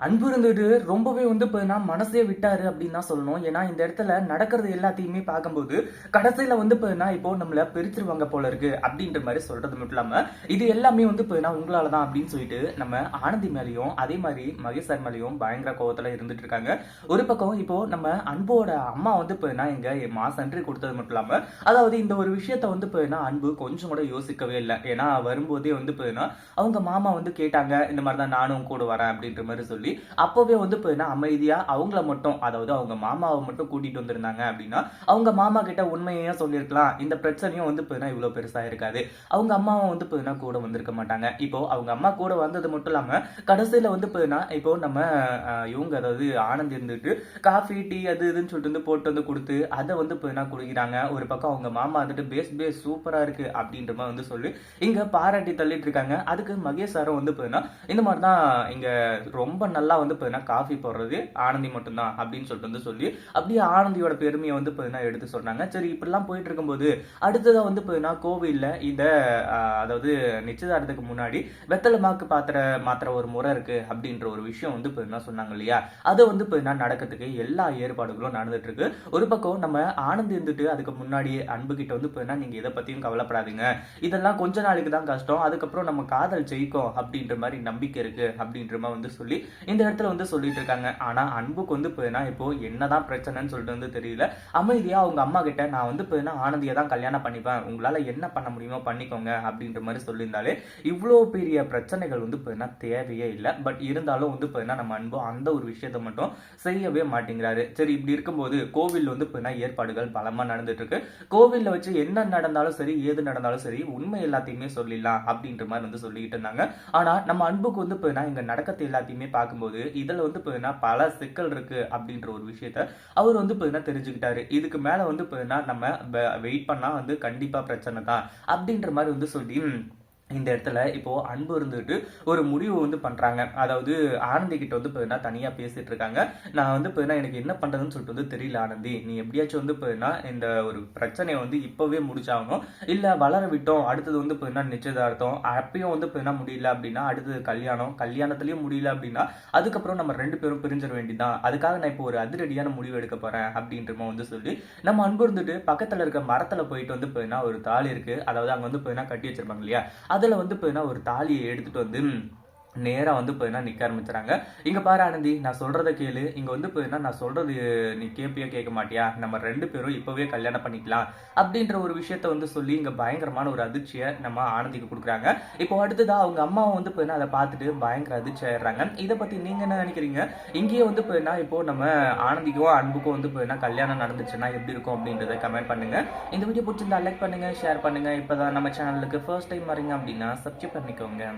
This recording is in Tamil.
அன்பு இருந்துட்டு ரொம்பவே பார்த்தீங்கன்னா, மனசே விட்டாரு அப்படின்னு தான் சொல்லணும். ஏன்னா, இந்த இடத்துல நடக்கிறது எல்லாத்தையுமே பார்க்கும்போது, கடைசியில பார்த்தீங்கன்னா, இப்போ நம்மள பிரிச்சுருவாங்க போல இருக்கு அப்படின்ற மாரி சொல்றது மட்டும் இல்லாம, இது எல்லாமே பார்த்தீங்கன்னா, உங்களால தான் அப்படின்னு சொல்லிட்டு நம்ம ஆனந்தி மேலயும், அதே மாரி மகேஷ் சார் மேலயும் பயங்கர கோவத்துல இருந்துட்டு இருக்காங்க. ஒரு பக்கம் இப்போ நம்ம அன்போட அம்மா பார்த்தீங்கன்னா, இங்க மாஸ் என்ட்ரி குடுத்தது மட்டும் இல்லாம, அதாவது இந்த ஒரு விஷயத்த பார்த்தீங்கன்னா, அன்பு கொஞ்சம் கூட யோசிக்கவே இல்ல. ஏன்னா, வரும்போதே பார்த்தீங்கன்னா, அவங்க மாமா கேட்டாங்க, இந்த மாரி தான் நானும் கூட வரேன் அப்படின்ற மாரி சொல்லி அப்பவே பார்த்தீங்கன்னா அமைதியா அவங்கள மட்டும், அதாவது அவங்க மாமாவை மட்டும் கூட்டிட்டு வந்திருந்தாங்க அப்படின்னா, அவங்க மாமா கிட்ட உண்மையே சொல்லியிருக்கலாம். இந்த பிரச்சனையும் பார்த்தீங்கன்னா இவ்வளோ பெருசா இருக்காது. அவங்க அம்மாவும் பார்த்தீங்கன்னா கூட வந்திருக்க மாட்டாங்க. இப்போ அவங்க அம்மா கூட வந்தது மட்டும் இல்லாம, கடைசியில பார்த்தீங்கன்னா இப்போ நம்ம இவங்க அதாவது ஆனந்த் இருந்துட்டு காஃபி, டீ அது இதுன்னு சொல்லிட்டு போட்டு குடுத்து, அத பார்த்தீங்கன்னா குடிக்கிறாங்க. ஒரு பக்கம் அவங்க மாமா பேஸ் பேஸ் சூப்பரா இருக்கு அப்படின்ற மாரி சொல்லி, இங்க பாராட்டி தள்ளிட்டு இருக்காங்க. அதுக்கு மகேஷ் சாரும் பார்த்தீங்கன்னா, இந்த மாரி தான் இங்க ரொம்ப நல்லா பார்த்தீங்கன்னா காஃபி போடுறது ஆனந்தி மட்டும் தான் அப்படின்னு சொல்லிட்டு சொல்லி அப்படியே ஆனந்தியோட பெருமையை பார்த்தீங்கன்னா எடுத்து சொன்னாங்க. சரி இப்படிலாம் போயிட்டு இருக்கும்போது அடுத்ததா பார்த்தீங்கன்னா கோவில்ல இந்த அதாவது நிச்சயதார்த்தத்துக்கு முன்னாடி வெத்தலை மாக்கு மாத்திர ஒரு முறை இருக்கு அப்படின்ற ஒரு விஷயம் பார்த்தீங்கன்னா சொன்னாங்க இல்லையா? அது பார்த்தீங்கன்னா நடக்கிறதுக்கு எல்லா ஏற்பாடுகளும் நடந்துட்டு இருக்கு. ஒரு பக்கம் நம்ம ஆனந்த் இருந்துட்டு அதுக்கு முன்னாடி அன்பு கிட்ட பார்த்தீங்கன்னா நீங்க இதை பத்தியும் கவலைப்படாதீங்க, இதெல்லாம் கொஞ்ச நாளைக்கு தான் கஷ்டம், அதுக்கப்புறம் நம்ம காதல் ஜெயிக்கும் அப்படின்ற மாதிரி நம்பிக்கை இருக்கு அப்படின்ற மாதிரி சொல்லி இந்த இடத்துல சொல்லிட்டு இருக்காங்க. ஆனா அன்புக்கு பார்த்தீங்கன்னா இப்போ என்னதான் பிரச்சனைன்னு சொல்லிட்டு தெரியல. அமைதியா அவங்க அம்மா கிட்ட நான் பார்த்தீங்கன்னா ஆனந்தியை தான் கல்யாணம் பண்ணிப்பேன், உங்களால என்ன பண்ண முடியுமோ பண்ணிக்கோங்க அப்படின்ற மாதிரி சொல்லியிருந்தாலே இவ்வளோ பெரிய பிரச்சனைகள் பார்த்தீங்கன்னா தேவையே இல்லை. பட் இருந்தாலும் பார்த்தீங்கன்னா நம்ம அன்பு அந்த ஒரு விஷயத்தை மட்டும் செய்யவே மாட்டேங்கிறாரு. சரி இப்படி இருக்கும்போது கோவில் பார்த்தீங்கன்னா ஏற்பாடுகள் பலமா நடந்துட்டு இருக்கு. கோவில்ல வச்சு என்ன நடந்தாலும் சரி, ஏது நடந்தாலும் சரி, உண்மை எல்லாத்தையுமே சொல்லிடலாம் அப்படின்ற மாதிரி சொல்லிக்கிட்டு இருந்தாங்க. ஆனா நம்ம அன்புக்கு பார்த்தீங்கன்னா இங்க நடக்கிறது எல்லாத்தையுமே பார்க்கும்போது இதுல பார்த்தீங்கன்னா பல சிக்கல் இருக்கு அப்படின்ற ஒரு விஷயத்த அவர் பார்த்தீங்கன்னா தெரிஞ்சுக்கிட்டாரு. இதுக்கு மேல பார்த்தீங்கன்னா நம்ம வெயிட் பண்ணா கண்டிப்பா பிரச்சனை தான் அப்படின்ற மாதிரி சொல்லி இந்த இடத்துல இப்போ அன்பு இருந்துட்டு ஒரு முடிவு பண்றாங்க. அதாவது ஆனந்தி கிட்ட பார்த்தீங்கன்னா தனியா பேசிட்டு இருக்காங்க. நான் பார்த்தீங்கன்னா எனக்கு என்ன பண்றதுன்னு சொல்லிட்டு தெரியல ஆனந்தி, நீ எப்படியாச்சும் பார்த்தீங்கன்னா இந்த ஒரு பிரச்சனையை இப்பவே முடிச்சாகணும், இல்ல வளர விட்டோம் அடுத்தது பார்த்தீங்கன்னா நிச்சயதார்த்தம், அப்பயும் பார்த்தீங்கன்னா முடியல அப்படின்னா அடுத்தது கல்யாணம், கல்யாணத்திலயும் முடியல அப்படின்னா அதுக்கப்புறம் நம்ம 2 பேரும் பிரிஞ்சிட வேண்டியதான், அதுக்காக நான் இப்போ ஒரு அதிரடியான முடிவு எடுக்க போறேன் அப்படின்ற சொல்லி நம்ம அன்பு இருந்துட்டு பக்கத்துல இருக்க மரத்துல போயிட்டு பார்த்தீங்கன்னா ஒரு தாலி இருக்கு, அதாவது அங்க பார்த்தீங்கன்னா கட்டி வச்சிருப்பாங்க இல்லையா, அதுல பார்த்தீங்கன்னா ஒரு தாலியை எடுத்துட்டு நேரா பார்த்தீங்கன்னா நிக்க ஆரம்பிச்சுறாங்க. இங்க பாரு ஆனந்தி, நான் சொல்றத கேளு, இங்க பார்த்தீங்கன்னா நான் சொல்றது நீ கேட்பியா கேட்க மாட்டியா, நம்ம 2 பேரும் இப்பவே கல்யாணம் பண்ணிக்கலாம் அப்படின்ற ஒரு விஷயத்த சொல்லி இங்க பயங்கரமான ஒரு அதிர்ச்சியை நம்ம ஆனந்திக்கு கொடுக்குறாங்க. இப்போ அடுத்ததா அவங்க அம்மாவும் பார்த்தீங்கன்னா அதை பார்த்துட்டு பயங்கர அதிர்ச்சி ஆயிடுறாங்க. இதை பத்தி நீங்க என்ன நினைக்கிறீங்க? இங்கேயே பார்த்தீங்கன்னா இப்போ நம்ம ஆனந்திக்கும் அன்புக்கும் பார்த்தீங்கன்னா கல்யாணம் நடந்துச்சுன்னா எப்படி இருக்கும் அப்படின்றத கமெண்ட் பண்ணுங்க. இந்த வீடியோ பிடிச்சிருந்தா லைக் பண்ணுங்க, ஷேர் பண்ணுங்க. இப்பதான் நம்ம சேனலுக்கு ஃபர்ஸ்ட் டைம் வரீங்க அப்படின்னா சப்ஸ்கிரைப் பண்ணிக்கோங்க.